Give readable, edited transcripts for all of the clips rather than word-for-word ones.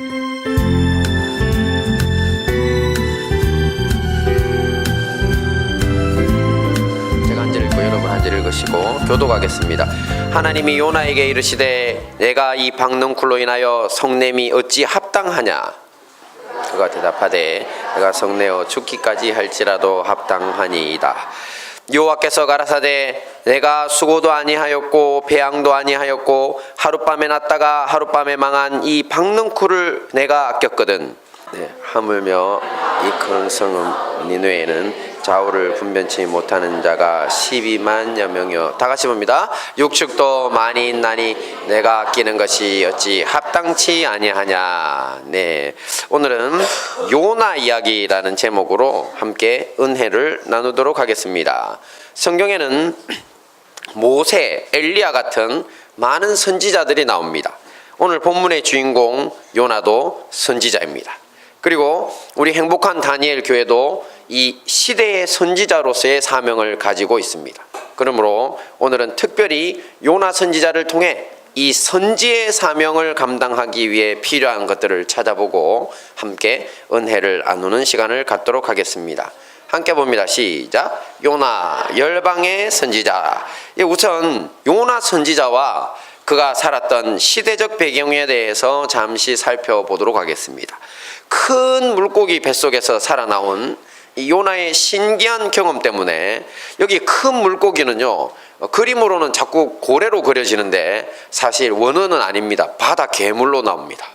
제가 한 절 읽고 여러분 한 절 읽으시고 교독하겠습니다. 하나님이 요나에게 이르시되 내가 이 박넝쿨로 인하여 성냄이 어찌 합당하냐. 그가 대답하되 내가 성내어 죽기까지 할지라도 합당하니이다. 여호와께서 가라사대 내가 수고도 아니하였고 배양도 아니하였고 하룻밤에 났다가 하룻밤에 망한 이 박넝쿨을 내가 아꼈거든. 하물며 이 큰 성읍 니느웨에는 좌우를 분변치 못하는 자가 12만여 명이요. 다 같이 봅니다. 육축도 많이 있나니 내가 아끼는 것이 어찌 합당치 아니하냐. 네, 오늘은 요나 이야기라는 제목으로 함께 은혜를 나누도록 하겠습니다. 성경에는 모세, 엘리야 같은 많은 선지자들이 나옵니다. 오늘 본문의 주인공 요나도 선지자입니다. 그리고 우리 행복한 다니엘 교회도 이 시대의 선지자로서의 사명을 가지고 있습니다. 그러므로 오늘은 특별히 요나 선지자를 통해 이 선지의 사명을 감당하기 위해 필요한 것들을 찾아보고 함께 은혜를 나누는 시간을 갖도록 하겠습니다. 함께 봅니다. 시작. 요나 열방의 선지자. 우선 요나 선지자와 그가 살았던 시대적 배경에 대해서 잠시 살펴보도록 하겠습니다. 큰 물고기 뱃속에서 살아나온 이 요나의 신기한 경험 때문에 여기 큰 물고기는요, 그림으로는 자꾸 고래로 그려지는데 사실 원어는 아닙니다. 바다 괴물로 나옵니다.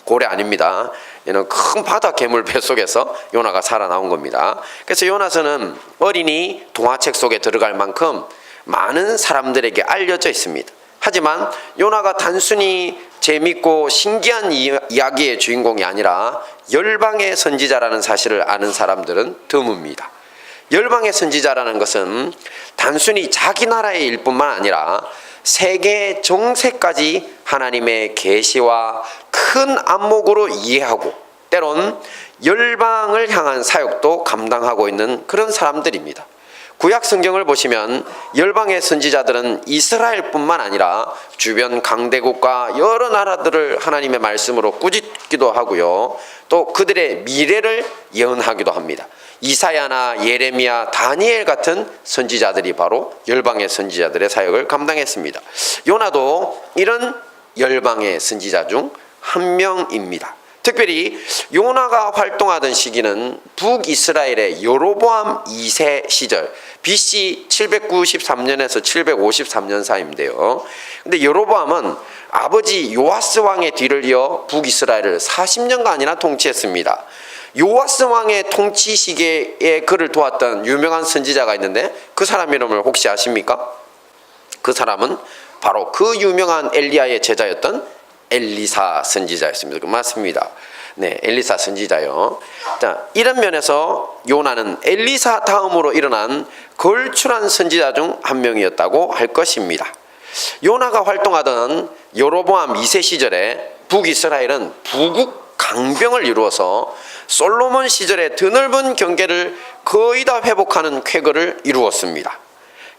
고래 아닙니다. 얘는 큰 바다 괴물 뱃속에서 요나가 살아나온 겁니다. 그래서 요나서는 어린이 동화책 속에 들어갈 만큼 많은 사람들에게 알려져 있습니다. 하지만 요나가 단순히 재밌고 신기한 이야기의 주인공이 아니라 열방의 선지자라는 사실을 아는 사람들은 드뭅니다. 열방의 선지자라는 것은 단순히 자기 나라의 일뿐만 아니라 세계 정세까지 하나님의 계시와 큰 안목으로 이해하고 때론 열방을 향한 사역도 감당하고 있는 그런 사람들입니다. 구약 성경을 보시면 열방의 선지자들은 이스라엘뿐만 아니라 주변 강대국과 여러 나라들을 하나님의 말씀으로 꾸짖기도 하고요. 또 그들의 미래를 예언하기도 합니다. 이사야나 예레미야, 다니엘 같은 선지자들이 바로 열방의 선지자들의 사역을 감당했습니다. 요나도 이런 열방의 선지자 중 한 명입니다. 특별히 요나가 활동하던 시기는 북이스라엘의 여로보암 2세 시절 BC 793년에서 753년 사이인데요. 근데 여로보암은 아버지 요아스 왕의 뒤를 이어 북이스라엘을 40년간이나 통치했습니다. 요아스 왕의 통치 시기에 그를 도왔던 유명한 선지자가 있는데 그 사람 이름을 혹시 아십니까? 그 사람은 바로 그 유명한 엘리야의 제자였던 엘리사 선지자였습니다. 맞습니다. 네, 엘리사 선지자요. 자, 이런 면에서 요나는 엘리사 다음으로 일어난 걸출한 선지자 중 한 명이었다고 할 것입니다. 요나가 활동하던 여로보암 2세 시절에 북이스라엘은 부국 강병을 이루어서 솔로몬 시절의 드넓은 경계를 거의 다 회복하는 쾌거를 이루었습니다.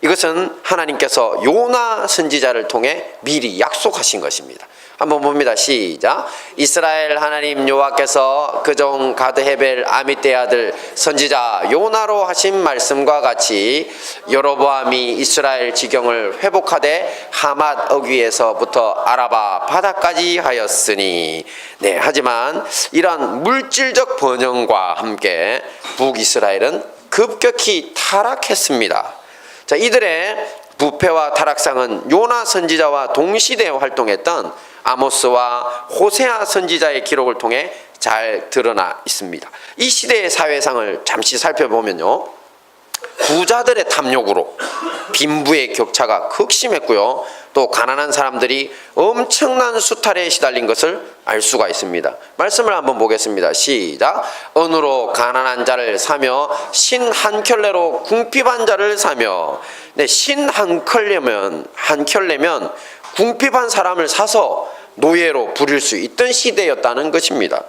이것은 하나님께서 요나 선지자를 통해 미리 약속하신 것입니다. 한번 봅니다. 시작. 이스라엘 하나님 여호와께서 그종 가드헤벨 아미떼 아들 선지자 요나로 하신 말씀과 같이 여로보암이 이스라엘 지경을 회복하되 하맛 어귀에서부터 아라바 바다까지 하였으니. 네, 하지만 이러한 물질적 번영과 함께 북이스라엘은 급격히 타락했습니다. 자, 이들의 부패와 타락상은 요나 선지자와 동시대에 활동했던 아모스와 호세아 선지자의 기록을 통해 잘 드러나 있습니다. 이 시대의 사회상을 잠시 살펴보면요, 부자들의 탐욕으로 빈부의 격차가 극심했고요, 또 가난한 사람들이 엄청난 수탈에 시달린 것을 알 수가 있습니다. 말씀을 한번 보겠습니다. 시작. 은으로 가난한 자를 사며 신 한 켤레로 궁핍한 자를 사며. 네, 신 한 켤레면 궁핍한 사람을 사서 노예로 부릴 수 있던 시대였다는 것입니다.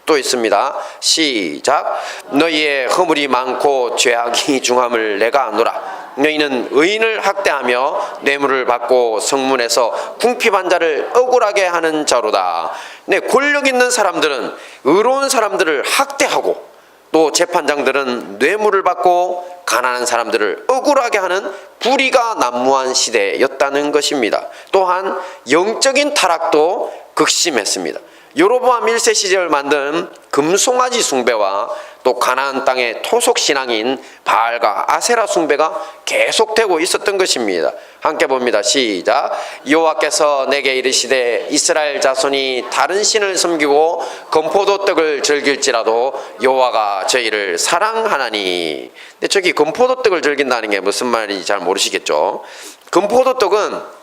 또 있습니다. 시작. 너희의 허물이 많고 죄악이 중함을 내가 아노라. 너희는 의인을 학대하며 뇌물을 받고 성문에서 궁핍한 자를 억울하게 하는 자로다. 네, 권력 있는 사람들은 의로운 사람들을 학대하고 또 재판장들은 뇌물을 받고 가난한 사람들을 억울하게 하는 불의가 난무한 시대였다는 것입니다. 또한 영적인 타락도 극심했습니다. 여로보암 1세 시절 만든 금송아지 숭배와 또 가나안 땅의 토속 신앙인 바알과 아세라 숭배가 계속되고 있었던 것입니다. 함께 봅니다. 시작. 여호와께서 내게 이르시되 이스라엘 자손이 다른 신을 섬기고 건포도떡을 즐길지라도 여호와가 저희를 사랑하나니. 근데 저기 건포도떡을 즐긴다는 게 무슨 말인지 잘 모르시겠죠. 건포도떡은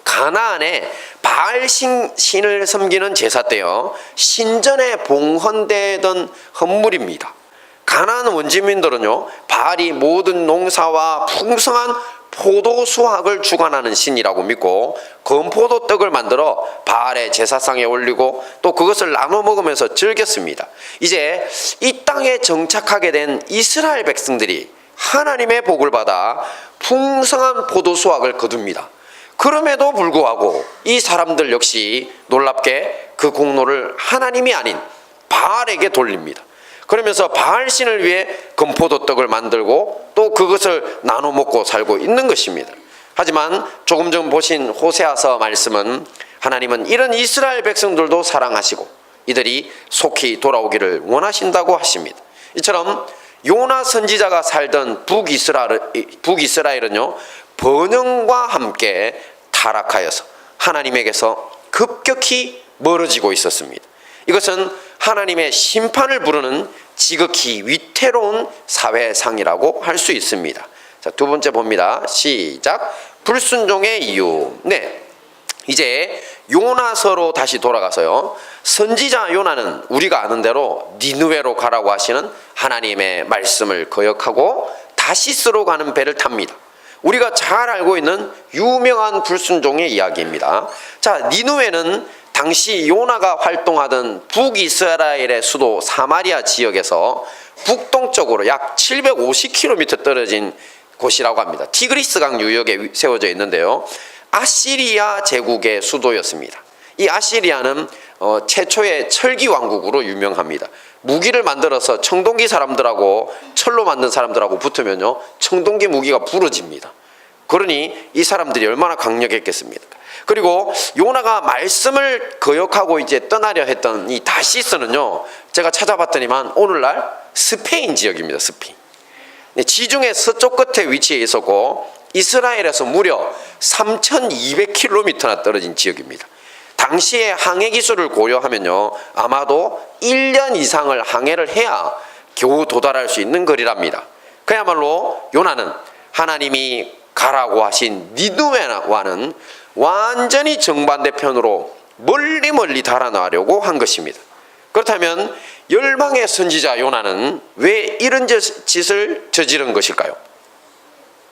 가나안에 바알 신을 섬기는 제사 때요 신전에 봉헌되던 헌물입니다. 가나안 원주민들은요 바알이 모든 농사와 풍성한 포도 수확을 주관하는 신이라고 믿고 건포도떡을 만들어 바알의 제사상에 올리고 또 그것을 나눠 먹으면서 즐겼습니다. 이제 이 땅에 정착하게 된 이스라엘 백성들이 하나님의 복을 받아 풍성한 포도 수확을 거둡니다. 그럼에도 불구하고 이 사람들 역시 놀랍게 그 공로를 하나님이 아닌 바알에게 돌립니다. 그러면서 바알 신을 위해 건포도떡을 만들고 또 그것을 나눠 먹고 살고 있는 것입니다. 하지만 조금 전 보신 호세아서 말씀은 하나님은 이런 이스라엘 백성들도 사랑하시고 이들이 속히 돌아오기를 원하신다고 하십니다. 이처럼 요나 선지자가 살던 북이스라엘은요 번영과 함께 타락하여서 하나님에게서 급격히 멀어지고 있었습니다. 이것은 하나님의 심판을 부르는 지극히 위태로운 사회상이라고 할 수 있습니다. 자, 두 번째 봅니다. 시작. 불순종의 이유. 네, 이제 요나서로 다시 돌아가서요 선지자 요나는 우리가 아는 대로 니느웨로 가라고 하시는 하나님의 말씀을 거역하고 다시스로 가는 배를 탑니다. 우리가 잘 알고 있는 유명한 불순종의 이야기입니다. 자, 니느웨는 당시 요나가 활동하던 북이스라엘의 수도 사마리아 지역에서 북동쪽으로 약 750km 떨어진 곳이라고 합니다. 티그리스강 유역에 세워져 있는데요. 아시리아 제국의 수도였습니다. 이 아시리아는 최초의 철기 왕국으로 유명합니다. 무기를 만들어서 청동기 사람들하고 철로 만든 사람들하고 붙으면요 청동기 무기가 부러집니다. 그러니 이 사람들이 얼마나 강력했겠습니까? 그리고 요나가 말씀을 거역하고 이제 떠나려 했던 이 다시스는요 제가 찾아봤더니만 오늘날 스페인 지역입니다. 스페인. 지중해 서쪽 끝에 위치해 있었고 이스라엘에서 무려 3200km나 떨어진 지역입니다. 당시의 항해 기술을 고려하면요 아마도 1년 이상을 항해를 해야 겨우 도달할 수 있는 거리랍니다. 그야말로 요나는 하나님이 가라고 하신 니느웨와는 완전히 정반대편으로 멀리 달아나려고 한 것입니다. 그렇다면 열방의 선지자 요나는 왜 이런 짓을 저지른 것일까요?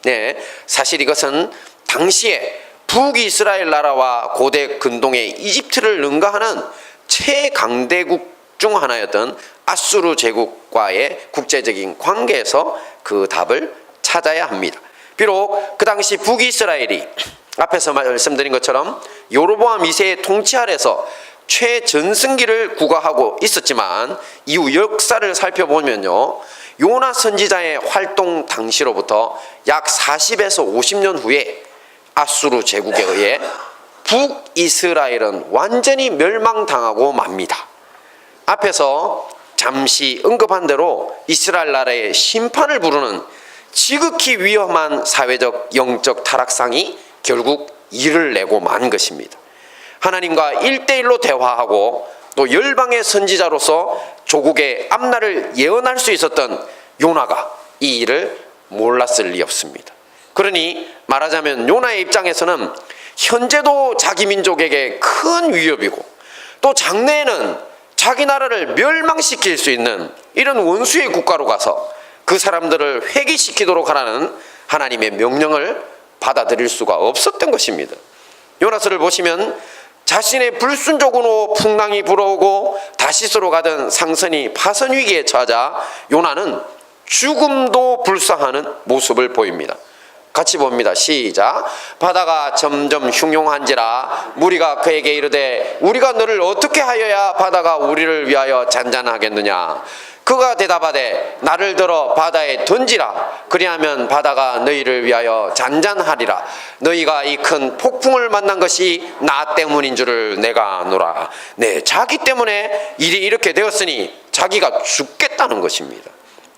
네, 사실 이것은 당시에 북이스라엘 나라와 고대 근동의 이집트를 능가하는 최강대국 중 하나였던 아수르 제국과의 국제적인 관계에서 그 답을 찾아야 합니다. 비록 그 당시 북이스라엘이 앞에서 말씀드린 것처럼 여로보암 2세의 통치 아래서 최전승기를 구가하고 있었지만 이후 역사를 살펴보면요 요나 선지자의 활동 당시로부터 약 40에서 50년 후에 아수르 제국에 의해 북이스라엘은 완전히 멸망당하고 맙니다. 앞에서 잠시 언급한 대로 이스라엘 나라의 심판을 부르는 지극히 위험한 사회적 영적 타락상이 결국 이를 내고 만 것입니다. 하나님과 1대1로 대화하고 또 열방의 선지자로서 조국의 앞날을 예언할 수 있었던 요나가 이 일을 몰랐을 리 없습니다. 그러니 말하자면 요나의 입장에서는 현재도 자기 민족에게 큰 위협이고 또 장래에는 자기 나라를 멸망시킬 수 있는 이런 원수의 국가로 가서 그 사람들을 회개시키도록 하라는 하나님의 명령을 받아들일 수가 없었던 것입니다. 요나서를 보시면 자신의 불순종으로 풍랑이 불어오고 다시스로 가던 상선이 파선 위기에 처하자 요나는 죽음도 불쌍하는 모습을 보입니다. 같이 봅니다. 시작. 바다가 점점 흉흉한지라 무리가 그에게 이르되 우리가 너를 어떻게 하여야 바다가 우리를 위하여 잔잔하겠느냐. 그가 대답하되 나를 들어 바다에 던지라. 그리하면 바다가 너희를 위하여 잔잔하리라. 너희가 이 큰 폭풍을 만난 것이 나 때문인 줄을 내가 아노라. 네, 자기 때문에 일이 이렇게 되었으니 자기가 죽겠다는 것입니다.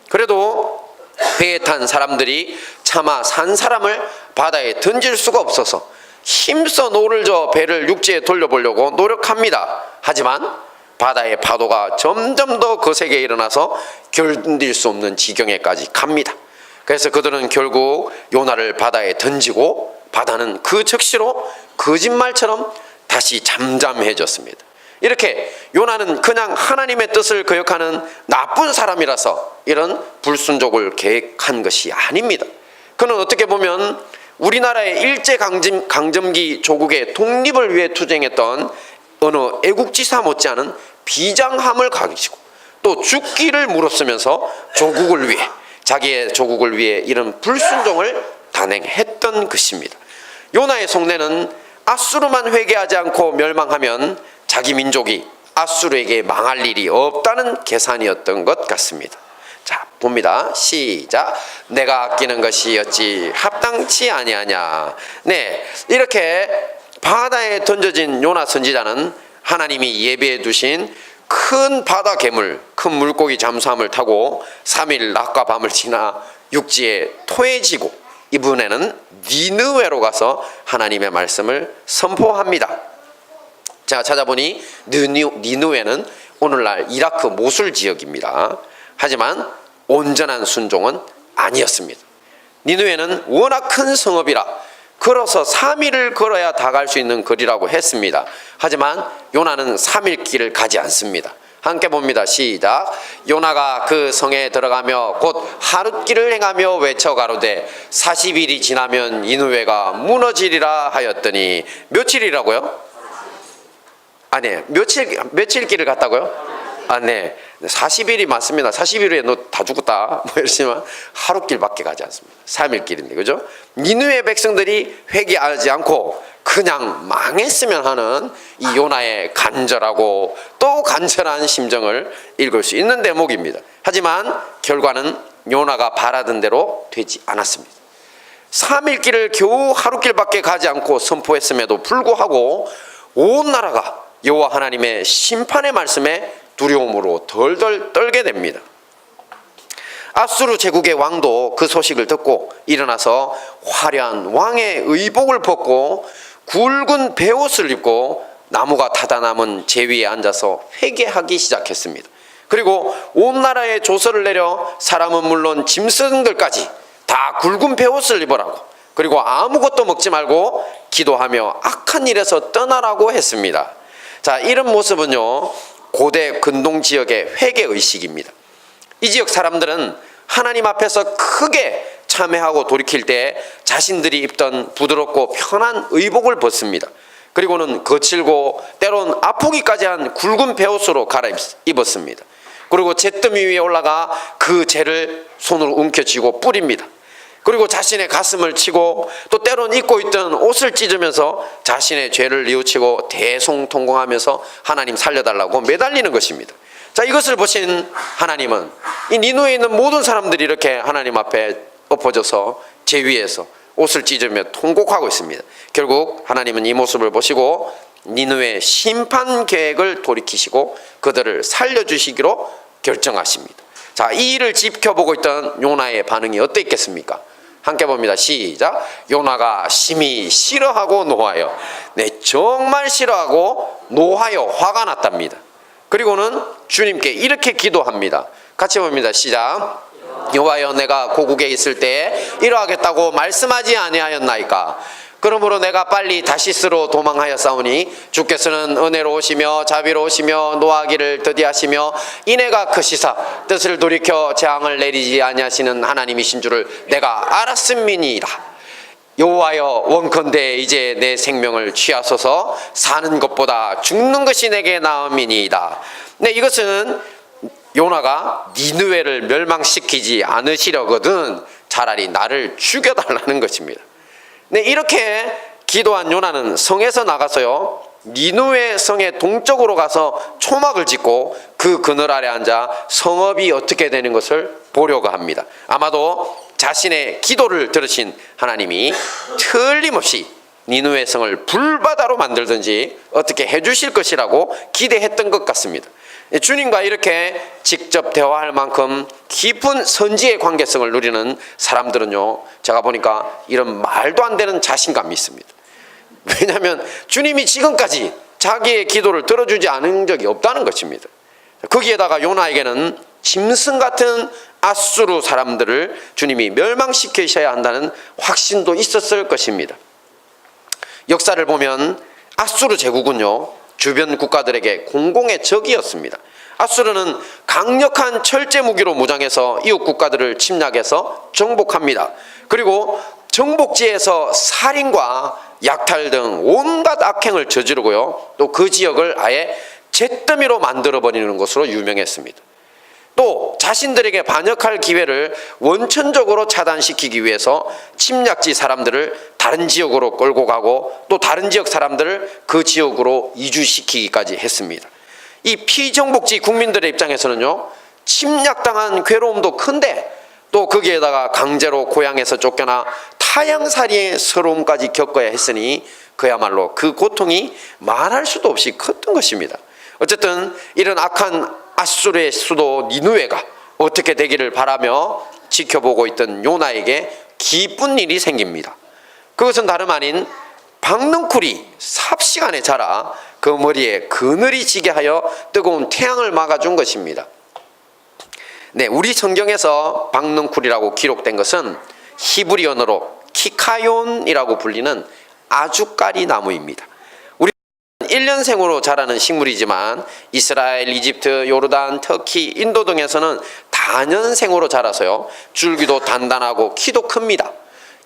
그래도 배에 탄 사람들이 차마 산 사람을 바다에 던질 수가 없어서 힘써 노를 저 배를 육지에 돌려보려고 노력합니다. 하지만 바다의 파도가 점점 더 거세게 일어나서 견딜 수 없는 지경에까지 갑니다. 그래서 그들은 결국 요나를 바다에 던지고 바다는 그 즉시로 거짓말처럼 다시 잠잠해졌습니다. 이렇게 요나는 그냥 하나님의 뜻을 거역하는 나쁜 사람이라서 이런 불순종을 계획한 것이 아닙니다. 그는 어떻게 보면 우리나라의 일제강점기 조국의 독립을 위해 투쟁했던 어느 애국지사 못지않은 비장함을 가지고 또 죽기를 무릅쓰면서 조국을 위해, 자기의 조국을 위해 이런 불순종을 단행했던 것입니다. 요나의 속내는 아수르만 회개하지 않고 멸망하면 자기 민족이 아수르에게 망할 일이 없다는 계산이었던 것 같습니다. 자, 봅니다. 시작. 내가 아끼는 것이 어찌 합당치 아니하냐. 네, 이렇게 바다에 던져진 요나 선지자는 하나님이 예비해 두신 큰 바다 괴물, 큰 물고기 잠수함을 타고 3일 낮과 밤을 지나 육지에 토해지고 이번에는 니느웨로 가서 하나님의 말씀을 선포합니다. 제가 찾아보니 니느웨는 오늘날 이라크 모술 지역입니다. 하지만 온전한 순종은 아니었습니다. 니느웨는 워낙 큰 성읍이라 걸어서 3일을 걸어야 다 갈 수 있는 거리라고 했습니다. 하지만 요나는 3일 길을 가지 않습니다. 함께 봅니다. 시작. 요나가 그 성에 들어가며 곧 하룻길을 행하며 외쳐 가로되 40일이 지나면 니느웨가 무너지리라 하였더니 며칠이라고요? 아니, 며칠 길을 갔다고요? 아, 네. 40일이 맞습니다. 40일 후에 너 다 죽었다. 뭐 이러지만 하룻길밖에 가지 않습니다. 3일 길인데, 그죠? 니느웨 백성들이 회개하지 않고 그냥 망했으면 하는 이 요나의 간절하고 또 간절한 심정을 읽을 수 있는 대목입니다. 하지만 결과는 요나가 바라던 대로 되지 않았습니다. 3일 길을 겨우 하룻길밖에 가지 않고 선포했음에도 불구하고 온 나라가 여호와 하나님의 심판의 말씀에 두려움으로 덜덜 떨게 됩니다. 아수르 제국의 왕도 그 소식을 듣고 일어나서 화려한 왕의 의복을 벗고 굵은 베옷을 입고 나무가 타다 남은 제위에 앉아서 회개하기 시작했습니다. 그리고 온 나라에 조서를 내려 사람은 물론 짐승들까지 다 굵은 베옷을 입으라고, 그리고 아무것도 먹지 말고 기도하며 악한 일에서 떠나라고 했습니다. 자, 이런 모습은요, 고대 근동 지역의 회개의식입니다. 이 지역 사람들은 하나님 앞에서 크게 참회하고 돌이킬 때 자신들이 입던 부드럽고 편한 의복을 벗습니다. 그리고는 거칠고 때론 아프기까지 한 굵은 베옷으로 갈아입었습니다. 그리고 잿더미 위에 올라가 그 재를 손으로 움켜쥐고 뿌립니다. 그리고 자신의 가슴을 치고 또 때론 입고 있던 옷을 찢으면서 자신의 죄를 뉘우치고 대성통곡하면서 하나님 살려달라고 매달리는 것입니다. 자, 이것을 보신 하나님은 이 니느웨에 있는 모든 사람들이 이렇게 하나님 앞에 엎어져서 제위에서 옷을 찢으며 통곡하고 있습니다. 결국 하나님은 이 모습을 보시고 니느웨 심판 계획을 돌이키시고 그들을 살려주시기로 결정하십니다. 자, 이 일을 지켜보고 있던 요나의 반응이 어땠겠습니까? 함께 봅니다. 시작. 요나가 심히 싫어하고 노하여, 네, 정말 싫어하고 노하여 화가 났답니다. 그리고는 주님께 이렇게 기도합니다. 같이 봅니다. 시작. 여호와여, 내가 고국에 있을 때에 이러하겠다고 말씀하지 아니하였나이까? 그러므로 내가 빨리 다시스로 도망하였사오니 주께서는 은혜로우시며 자비로우시며 노하기를 더디하시며 인애가 크시사 뜻을 돌이켜 재앙을 내리지 아니하시는 하나님이신 줄을 내가 알았음이니이다. 여호와여, 원컨대 이제 내 생명을 취하소서. 사는 것보다 죽는 것이 내게 나음이니이다. 네, 이것은 요나가 니느웨를 멸망시키지 않으시려거든 차라리 나를 죽여달라는 것입니다. 네, 이렇게 기도한 요나는 성에서 나가서요, 니누웨 성의 동쪽으로 가서 초막을 짓고 그 그늘 아래 앉아 성읍이 어떻게 되는 것을 보려고 합니다. 아마도 자신의 기도를 들으신 하나님이 틀림없이 니누웨 성을 불바다로 만들든지 어떻게 해주실 것이라고 기대했던 것 같습니다. 주님과 이렇게 직접 대화할 만큼 깊은 선지의 관계성을 누리는 사람들은요, 제가 보니까 이런 말도 안 되는 자신감이 있습니다. 왜냐하면 주님이 지금까지 자기의 기도를 들어주지 않은 적이 없다는 것입니다. 거기에다가 요나에게는 짐승 같은 아수르 사람들을 주님이 멸망시키셔야 한다는 확신도 있었을 것입니다. 역사를 보면 아수르 제국은요, 주변 국가들에게 공공의 적이었습니다. 아수르는 강력한 철제 무기로 무장해서 이웃 국가들을 침략해서 정복합니다. 그리고 정복지에서 살인과 약탈 등 온갖 악행을 저지르고요, 또 그 지역을 아예 잿더미로 만들어버리는 것으로 유명했습니다. 또 자신들에게 반역할 기회를 원천적으로 차단시키기 위해서 침략지 사람들을 다른 지역으로 끌고 가고 또 다른 지역 사람들을 그 지역으로 이주시키기까지 했습니다. 이 피정복지 국민들의 입장에서는요, 침략당한 괴로움도 큰데 또 거기에다가 강제로 고향에서 쫓겨나 타향살이의 서러움까지 겪어야 했으니 그야말로 그 고통이 말할 수도 없이 컸던 것입니다. 어쨌든 이런 악한 아수르의 수도 니누웨가 어떻게 되기를 바라며 지켜보고 있던 요나에게 기쁜 일이 생깁니다. 그것은 다름 아닌 박능쿨이 삽시간에 자라 그 머리에 그늘이 지게 하여 뜨거운 태양을 막아준 것입니다. 네, 우리 성경에서 박능쿨이라고 기록된 것은 히브리 언어로 키카욘이라고 불리는 아주까리 나무입니다. 우리 1년생으로 자라는 식물이지만 이스라엘, 이집트, 요르단, 터키, 인도 등에서는 다년생으로 자라서요, 줄기도 단단하고 키도 큽니다.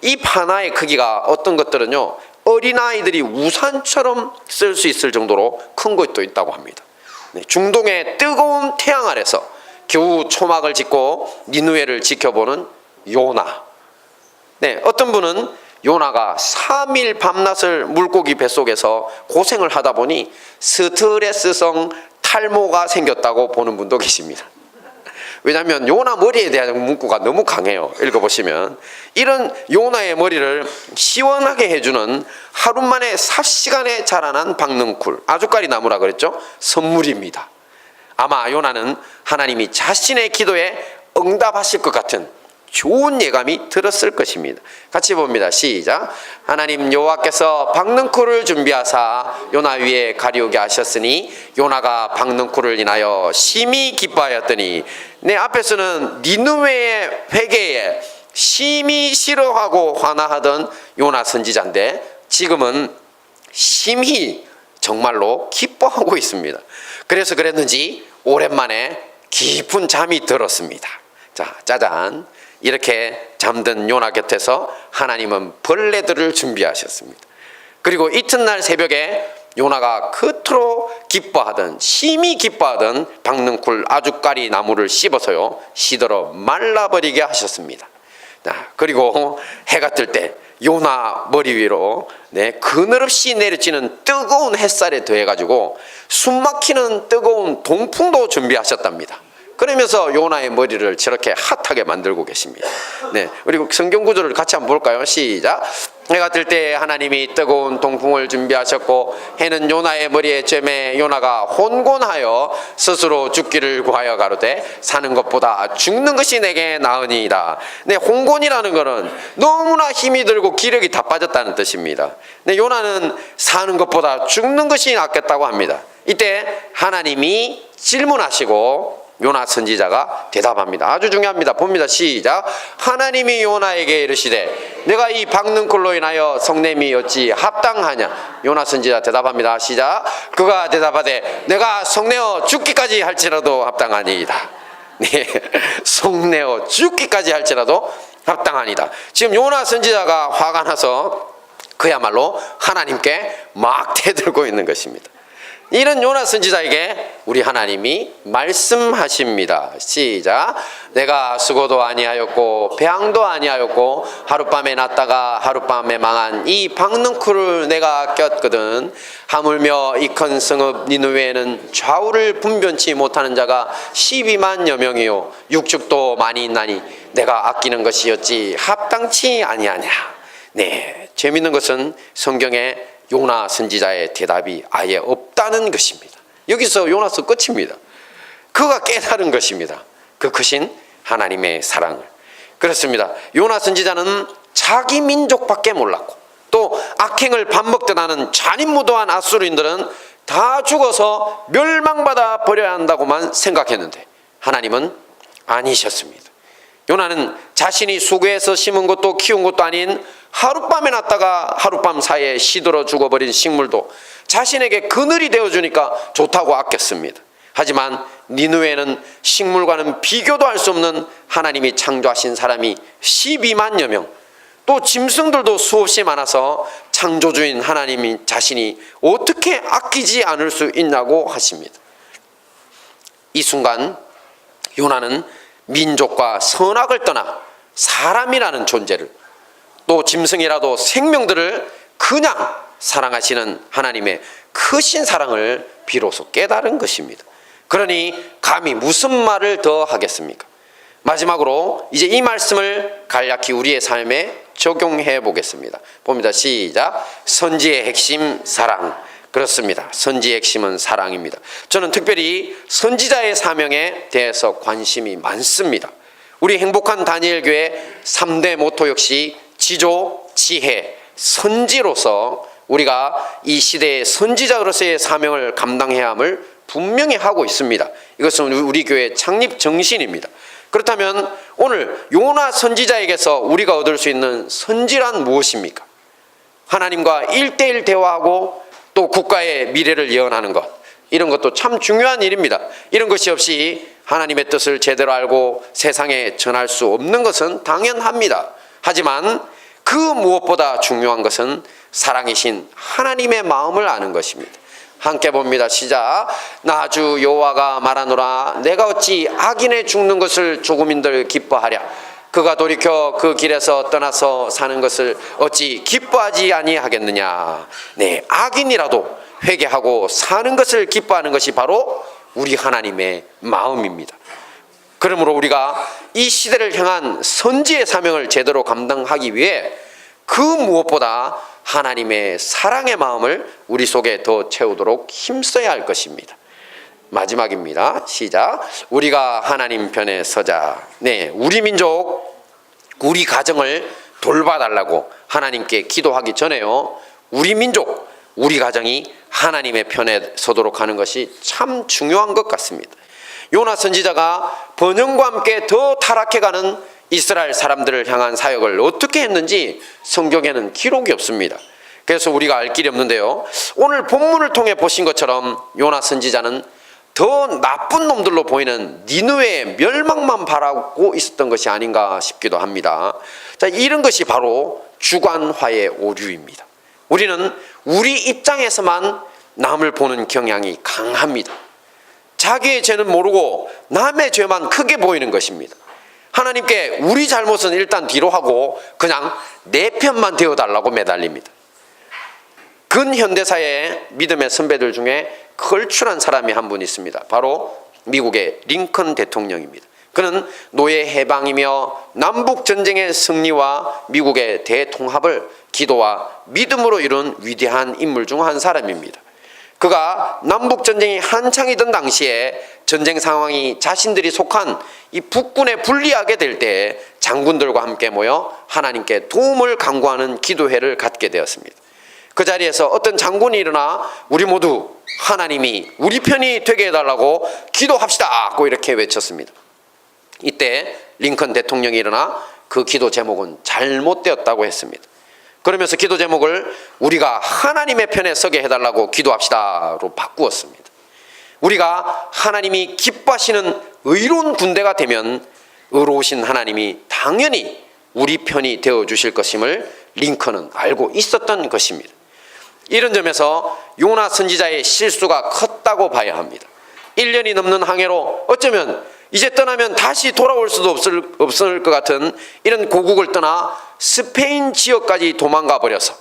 이 하나의 크기가 어떤 것들은요, 어린아이들이 우산처럼 쓸 수 있을 정도로 큰 것도 있다고 합니다. 네, 중동의 뜨거운 태양 아래서 겨우 초막을 짓고 니누웨를 지켜보는 요나. 네, 어떤 분은 요나가 3일 밤낮을 물고기 뱃속에서 고생을 하다 보니 스트레스성 탈모가 생겼다고 보는 분도 계십니다. 왜냐하면 요나 머리에 대한 문구가 너무 강해요. 읽어보시면 이런 요나의 머리를 시원하게 해주는 하루 만에 삽시간에 자라난 박능쿨, 아주까리 나무라 그랬죠? 선물입니다. 아마 요나는 하나님이 자신의 기도에 응답하실 것 같은 좋은 예감이 들었을 것입니다. 같이 봅니다. 시작. 하나님 여호와께서 박능쿨을 준비하사 요나 위에 가리우게 하셨으니 요나가 박능쿨을 인하여 심히 기뻐하였더니, 내 앞에서는 니느웨의 회개에 심히 싫어하고 화나하던 요나 선지자인데 지금은 심히 정말로 기뻐하고 있습니다. 그래서 그랬는지 오랜만에 깊은 잠이 들었습니다. 자, 짜잔. 이렇게 잠든 요나 곁에서 하나님은 벌레들을 준비하셨습니다. 그리고 이튿날 새벽에 요나가 그토록 기뻐하던, 심히 기뻐하던 박능쿨 아주까리 나무를 씹어서요, 시들어 말라버리게 하셨습니다. 자, 그리고 해가 뜰 때 요나 머리 위로 그늘없이 내려지는 뜨거운 햇살에 더해가지고 숨막히는 뜨거운 동풍도 준비하셨답니다. 그러면서 요나의 머리를 저렇게 핫하게 만들고 계십니다. 네, 그리고 성경 구조를 같이 한번 볼까요? 시작. 해가 뜰 때 하나님이 뜨거운 동풍을 준비하셨고 해는 요나의 머리에 쬐매 요나가 혼곤하여 스스로 죽기를 구하여 가로되 사는 것보다 죽는 것이 내게 나으니이다. 네, 혼곤이라는 것은 너무나 힘이 들고 기력이 다 빠졌다는 뜻입니다. 네, 요나는 사는 것보다 죽는 것이 낫겠다고 합니다. 이때 하나님이 질문하시고 요나 선지자가 대답합니다. 아주 중요합니다. 봅니다. 시작. 하나님이 요나에게 이르시되 내가 이 박능쿨로 인하여 성냄이 어찌 합당하냐. 요나 선지자 대답합니다. 시작. 그가 대답하되 내가 성내어 죽기까지 할지라도 합당하니이다. 네, 성내어 죽기까지 할지라도 합당하니이다. 지금 요나 선지자가 화가 나서 그야말로 하나님께 막 대들고 있는 것입니다. 이런 요나 선지자에게 우리 하나님이 말씀하십니다. 시작. 내가 수고도 아니하였고 배앙도 아니하였고 하룻밤에 났다가 하룻밤에 망한 이 박능쿨을 내가 꼈거든. 하물며 이 큰 성읍 니느웨에는 좌우를 분변치 못하는 자가 12만여 명이요 육축도 많이 있나니 내가 아끼는 것이었지 합당치 아니하냐. 네, 재밌는 것은 성경에 요나 선지자의 대답이 아예 없다는 것입니다. 여기서 요나서 끝입니다. 그가 깨달은 것입니다. 그 크신 하나님의 사랑을. 그렇습니다. 요나 선지자는 자기 민족밖에 몰랐고 또 악행을 밥 먹듯 하는 잔인무도한 아수르인들은 다 죽어서 멸망받아 버려야 한다고만 생각했는데 하나님은 아니셨습니다. 요나는 자신이 수고해서 심은 것도 키운 것도 아닌 하룻밤에 났다가 하룻밤 사이에 시들어 죽어버린 식물도 자신에게 그늘이 되어주니까 좋다고 아꼈습니다. 하지만 니느웨는 식물과는 비교도 할 수 없는 하나님이 창조하신 사람이 12만여 명, 또 짐승들도 수없이 많아서 창조주인 하나님 자신이 어떻게 아끼지 않을 수 있냐고 하십니다. 이 순간 요나는 민족과 선악을 떠나 사람이라는 존재를, 또 짐승이라도 생명들을 그냥 사랑하시는 하나님의 크신 사랑을 비로소 깨달은 것입니다. 그러니 감히 무슨 말을 더 하겠습니까? 마지막으로 이제 이 말씀을 간략히 우리의 삶에 적용해 보겠습니다. 봅니다. 시작. 선지의 핵심 사랑. 그렇습니다. 선지의 핵심은 사랑입니다. 저는 특별히 선지자의 사명에 대해서 관심이 많습니다. 우리 행복한 다니엘 교회 3대 모토 역시 지조, 지혜, 선지로서 우리가 이 시대의 선지자로서의 사명을 감당해야 함을 분명히 하고 있습니다. 이것은 우리 교회 창립 정신입니다. 그렇다면 오늘 요나 선지자에게서 우리가 얻을 수 있는 선지란 무엇입니까? 하나님과 1대1 대화하고 또 국가의 미래를 예언하는 것, 이런 것도 참 중요한 일입니다. 이런 것이 없이 하나님의 뜻을 제대로 알고 세상에 전할 수 없는 것은 당연합니다. 하지만 그 무엇보다 중요한 것은 사랑이신 하나님의 마음을 아는 것입니다. 함께 봅니다. 시작. 나 주 여호와가 말하노라. 내가 어찌 악인의 죽는 것을 조금인들 기뻐하랴. 그가 돌이켜 그 길에서 떠나서 사는 것을 어찌 기뻐하지 아니하겠느냐. 네, 악인이라도 회개하고 사는 것을 기뻐하는 것이 바로 우리 하나님의 마음입니다. 그러므로 우리가 이 시대를 향한 선지의 사명을 제대로 감당하기 위해 그 무엇보다 하나님의 사랑의 마음을 우리 속에 더 채우도록 힘써야 할 것입니다. 마지막입니다. 시작. 우리가 하나님 편에 서자. 네, 우리 민족, 우리 가정을 돌봐달라고 하나님께 기도하기 전에요, 우리 민족, 우리 가정이 하나님의 편에 서도록 하는 것이 참 중요한 것 같습니다. 요나 선지자가 번영과 함께 더 타락해가는 이스라엘 사람들을 향한 사역을 어떻게 했는지 성경에는 기록이 없습니다. 그래서 우리가 알 길이 없는데요, 오늘 본문을 통해 보신 것처럼 요나 선지자는 더 나쁜 놈들로 보이는 니느웨의 멸망만 바라고 있었던 것이 아닌가 싶기도 합니다. 자, 이런 것이 바로 주관화의 오류입니다. 우리는 우리 입장에서만 남을 보는 경향이 강합니다. 자기의 죄는 모르고 남의 죄만 크게 보이는 것입니다. 하나님께 우리 잘못은 일단 뒤로 하고 그냥 내 편만 되어달라고 매달립니다. 근현대사의 믿음의 선배들 중에 걸출한 사람이 한 분 있습니다. 바로 미국의 링컨 대통령입니다. 그는 노예 해방이며 남북전쟁의 승리와 미국의 대통합을 기도와 믿음으로 이룬 위대한 인물 중 한 사람입니다. 그가 남북전쟁이 한창이던 당시에 전쟁 상황이 자신들이 속한 이 북군에 불리하게 될 때 장군들과 함께 모여 하나님께 도움을 간구하는 기도회를 갖게 되었습니다. 그 자리에서 어떤 장군이 일어나 우리 모두 하나님이 우리 편이 되게 해달라고 기도합시다 고 이렇게 외쳤습니다. 이때 링컨 대통령이 일어나 그 기도 제목은 잘못되었다고 했습니다. 그러면서 기도 제목을 우리가 하나님의 편에 서게 해달라고 기도합시다로 바꾸었습니다. 우리가 하나님이 기뻐하시는 의로운 군대가 되면 의로우신 하나님이 당연히 우리 편이 되어주실 것임을 링컨은 알고 있었던 것입니다. 이런 점에서 요나 선지자의 실수가 컸다고 봐야 합니다. 1년이 넘는 항해로 어쩌면 이제 떠나면 다시 돌아올 수도 없을 것 같은 이런 고국을 떠나 스페인 지역까지 도망가 버려서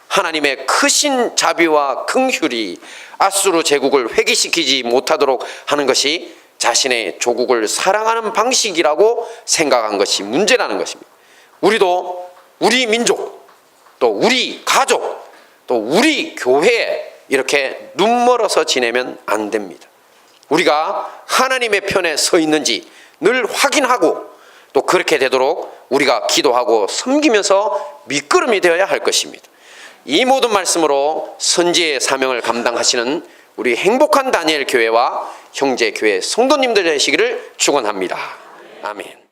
하나님의 크신 자비와 긍휼이 아수르 제국을 회귀시키지 못하도록 하는 것이 자신의 조국을 사랑하는 방식이라고 생각한 것이 문제라는 것입니다. 우리도 우리 민족, 또 우리 가족, 또 우리 교회에 이렇게 눈멀어서 지내면 안 됩니다. 우리가 하나님의 편에 서 있는지 늘 확인하고 또 그렇게 되도록 우리가 기도하고 섬기면서 밑거름이 되어야 할 것입니다. 이 모든 말씀으로 선지의 사명을 감당하시는 우리 행복한 다니엘 교회와 형제 교회 성도님들 되시기를 축원합니다. 아멘.